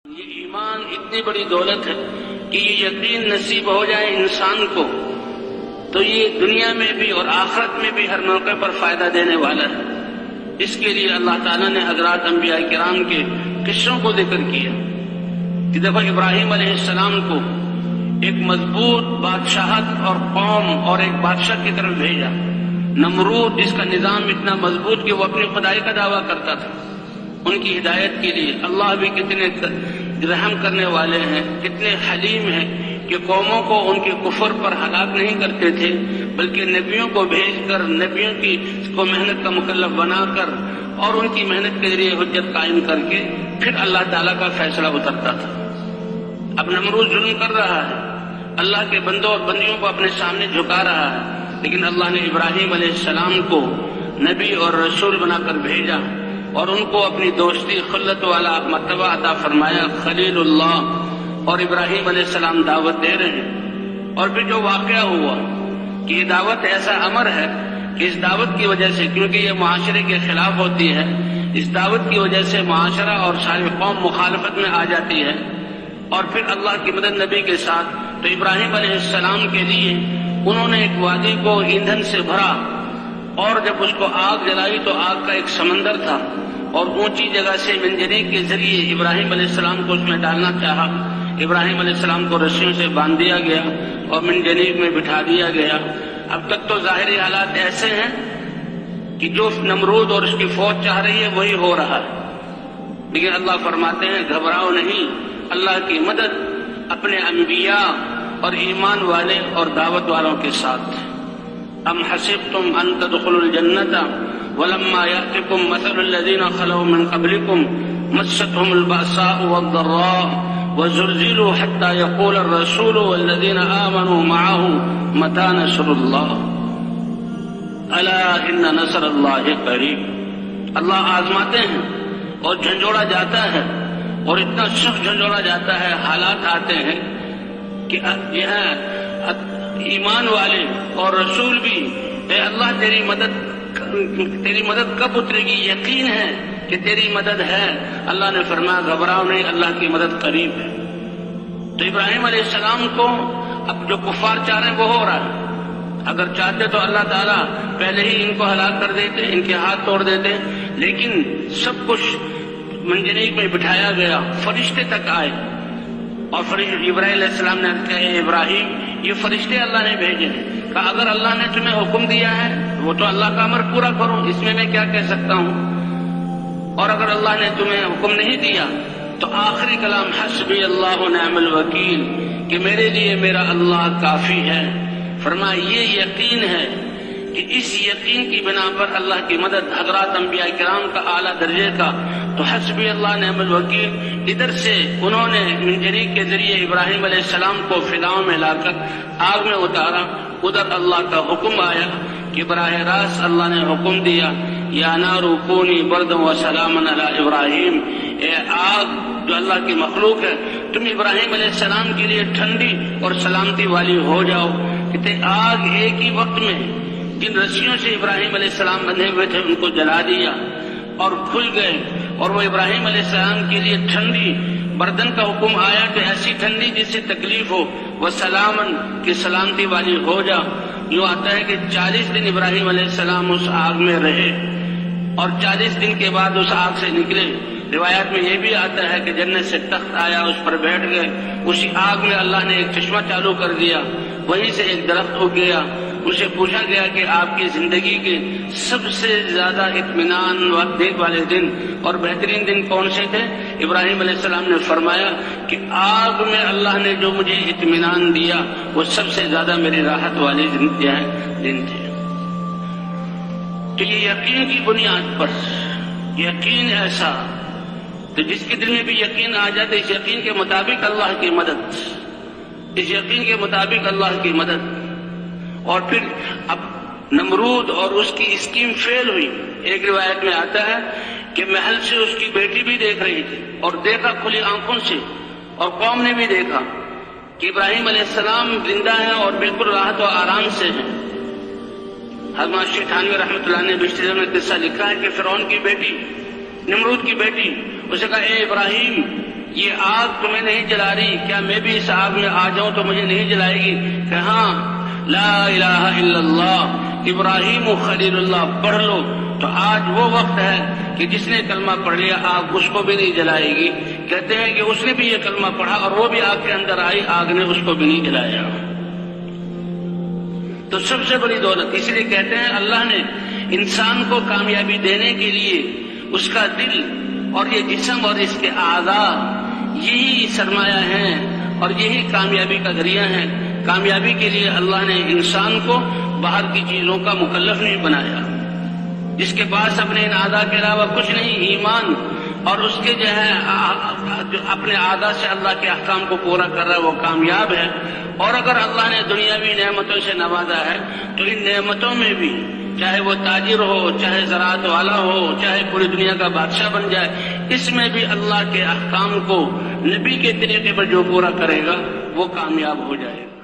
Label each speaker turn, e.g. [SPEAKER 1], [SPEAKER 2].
[SPEAKER 1] یہ ایمان اتنی بڑی دولت ہے کہ یہ یقین نصیب ہو جائے انسان کو تو یہ دنیا میں بھی اور آخرت میں بھی ہر موقع پر فائدہ دینے والا ہے۔ اس کے لیے اللہ تعالیٰ نے حضرات انبیاء کرام کے قصوں کو ذکر کیا کہ دیکھو ابراہیم علیہ السلام کو ایک مضبوط بادشاہت اور قوم اور ایک بادشاہ کی طرف بھیجا۔ نمرود جس کا نظام اتنا مضبوط کہ وہ اپنی خدائی کا دعویٰ کرتا تھا، ان کی ہدایت کے لیے اللہ بھی کتنے رحم کرنے والے ہیں، کتنے حلیم ہیں کہ قوموں کو ان کے کفر پر ہلاک نہیں کرتے تھے بلکہ نبیوں کو بھیج کر نبیوں کی کو محنت کا مکلف بنا کر اور ان کی محنت کے ذریعے حجت قائم کر کے پھر اللہ تعالیٰ کا فیصلہ اترتا تھا۔ اب نمرود ظلم کر رہا ہے، اللہ کے بندوں اور بندیوں کو اپنے سامنے جھکا رہا ہے، لیکن اللہ نے ابراہیم علیہ السلام کو نبی اور رسول بنا کر بھیجا اور ان کو اپنی دوستی خلت والا مرتبہ عطا فرمایا، خلیل اللہ، اور ابراہیم علیہ السلام دعوت دے رہے ہیں۔ اور پھر جو واقعہ ہوا کہ یہ دعوت ایسا امر ہے کہ اس دعوت کی وجہ سے، کیونکہ یہ معاشرے کے خلاف ہوتی ہے، اس دعوت کی وجہ سے معاشرہ اور ساری قوم مخالفت میں آ جاتی ہے، اور پھر اللہ کی مدد نبی کے ساتھ، تو ابراہیم علیہ السلام کے لیے انہوں نے ایک وادی کو ایندھن سے بھرا اور جب اس کو آگ جلائی تو آگ کا ایک سمندر تھا، اور اونچی جگہ سے منجنیق کے ذریعے ابراہیم علیہ السلام کو اس میں ڈالنا چاہا۔ ابراہیم علیہ السلام کو رسیوں سے باندھ دیا گیا اور منجنیق میں بٹھا دیا گیا۔ اب تک تو ظاہری حالات ایسے ہیں کہ جو نمرود اور اس کی فوج چاہ رہی ہے وہی ہو رہا ہے، لیکن اللہ فرماتے ہیں گھبراؤ نہیں، اللہ کی مدد اپنے انبیاء اور ایمان والے اور دعوت والوں کے ساتھ۔ ام حسبتم ان تدخلوا الجنة ولما يأتكم مثل الذين خلوا من قبلكم مستهم البأساء والضراء وزلزلوا حتى يقول الرسول والذين آمنوا معه متى نصر الله ألا إن نصر الله قريب۔ اللہ آزماتے ہیں اور جھنجھوڑا جاتا ہے، اور اتنا سخت جھنجھوڑا جاتا ہے، حالات آتے ہیں کہ یہاں ایمان والے اور رسول بھی، اے اللہ تیری مدد کب اترے گی؟ یقین ہے کہ تیری مدد ہے۔ اللہ نے فرمایا گھبراؤ نہیں، اللہ کی مدد قریب ہے۔ تو ابراہیم علیہ السلام کو اب جو کفار چاہ رہے ہیں وہ ہو رہا ہے۔ اگر چاہتے تو اللہ تعالیٰ پہلے ہی ان کو ہلاک کر دیتے، ان کے ہاتھ توڑ دیتے، لیکن سب کچھ منجنیق میں بٹھایا گیا، فرشتے تک آئے، اور ابراہیم علیہ السلام نے کہا اے ابراہیم یہ فرشتے اللہ نے بھیجے ہیں، کہا اگر اللہ نے تمہیں حکم دیا ہے وہ تو اللہ کا امر پورا کرو، اس میں کیا کہہ سکتا ہوں، اور اگر اللہ نے تمہیں حکم نہیں دیا تو آخری کلام حسبی اللہ نعم الوکیل، کہ میرے لیے میرا اللہ کافی ہے۔ فرمایا یہ یقین ہے کہ اس یقین کی بنا پر اللہ کی مدد حضرات انبیاء کرام کا اعلیٰ درجے کا، تو حسبی اللہ نعم الوکیل، ادھر سے انہوں نے منجنیق کے ذریعے ابراہیم علیہ السلام کو فضاؤں میں لا کر آگ میں اتارا، ادھر اللہ کا حکم آیا کہ براہ راست اللہ نے حکم دیا یا نار کونی بردا وسلاما علی ابراہیم، اے آگ جو اللہ کی مخلوق ہے تم ابراہیم علیہ السلام کے لیے ٹھنڈی اور سلامتی والی ہو جاؤ۔ کہ آگ ایک ہی وقت میں جن رسیوں سے ابراہیم علیہ السلام بندھے ہوئے تھے ان کو جلا دیا اور کھل گئے، اور وہ ابراہیم علیہ السلام کے لیے ٹھنڈی بردن کا حکم آیا کہ ایسی ٹھنڈی جس سے تکلیف ہو، وہ سلامن کی سلامتی والی ہو جا۔ یوں آتا ہے کہ 40 دن ابراہیم علیہ السلام اس آگ میں رہے اور 40 دن کے بعد اس آگ سے نکلے۔ روایات میں یہ بھی آتا ہے کہ جنت سے تخت آیا، اس پر بیٹھ گئے، اسی آگ میں اللہ نے ایک چشمہ چالو کر دیا، وہیں سے ایک درخت اگ گیا۔ اسے پوچھا گیا کہ آپ کی زندگی کے سب سے زیادہ اطمینان والے دن اور بہترین دن کون سے تھے؟ ابراہیم علیہ السلام نے فرمایا کہ آگ میں اللہ نے جو مجھے اطمینان دیا وہ سب سے زیادہ میری راحت والے دن تھے۔ تو یہ یقین کی بنیاد پر، یقین ایسا تو جس کے دل میں بھی یقین آ جاتے، اس یقین کے مطابق اللہ کی مدد، اس یقین کے مطابق اللہ کی مدد۔ اور پھر اب نمرود اور اس کی اسکیم فیل ہوئی۔ ایک روایت میں آتا ہے کہ محل سے اس کی بیٹی بھی دیکھ رہی تھی اور دیکھا کھلی آنکھوں سے، اور قوم نے بھی دیکھا کہ ابراہیم علیہ السلام زندہ ہیں اور بالکل راحت و آرام سے ہیں۔ حضرت شیخ تھانوی رحمۃ اللہ نے بشتری میں قصہ لکھا ہے کہ فرعون کی بیٹی، نمرود کی بیٹی، اسے کہا اے ابراہیم یہ آگ تمہیں نہیں جلا رہی، کیا میں بھی اس آگ میں آ جاؤں تو مجھے نہیں جلائے گی؟ کہ ہاں، لا الہ الا اللہ ابراہیم و خلیل اللہ پڑھ لو تو آج وہ وقت ہے کہ جس نے کلمہ پڑھ لیا آگ اس کو بھی نہیں جلائے گی۔ کہتے ہیں کہ اس نے بھی یہ کلمہ پڑھا اور وہ بھی آگ کے اندر آئی، آگ نے اس کو بھی نہیں جلایا۔ تو سب سے بڑی دولت، اس لیے کہتے ہیں اللہ نے انسان کو کامیابی دینے کے لیے اس کا دل اور یہ جسم اور اس کے اعضاء یہی سرمایہ ہیں اور یہی کامیابی کا ذریعہ ہیں۔ کامیابی کے لیے اللہ نے انسان کو باہر کی چیزوں کا مکلف نہیں بنایا۔ جس کے پاس اپنے ان اعضاء کے علاوہ کچھ نہیں، ایمان اور اس کے جو ہے اپنے اعضاء سے اللہ کے احکام کو پورا کر رہا ہے، وہ کامیاب ہے۔ اور اگر اللہ نے دنیاوی نعمتوں سے نوازا ہے تو ان نعمتوں میں بھی، چاہے وہ تاجر ہو، چاہے زراعت والا ہو، چاہے پوری دنیا کا بادشاہ بن جائے، اس میں بھی اللہ کے احکام کو نبی کے طریقے پر جو پورا کرے گا وہ کامیاب ہو جائے گا۔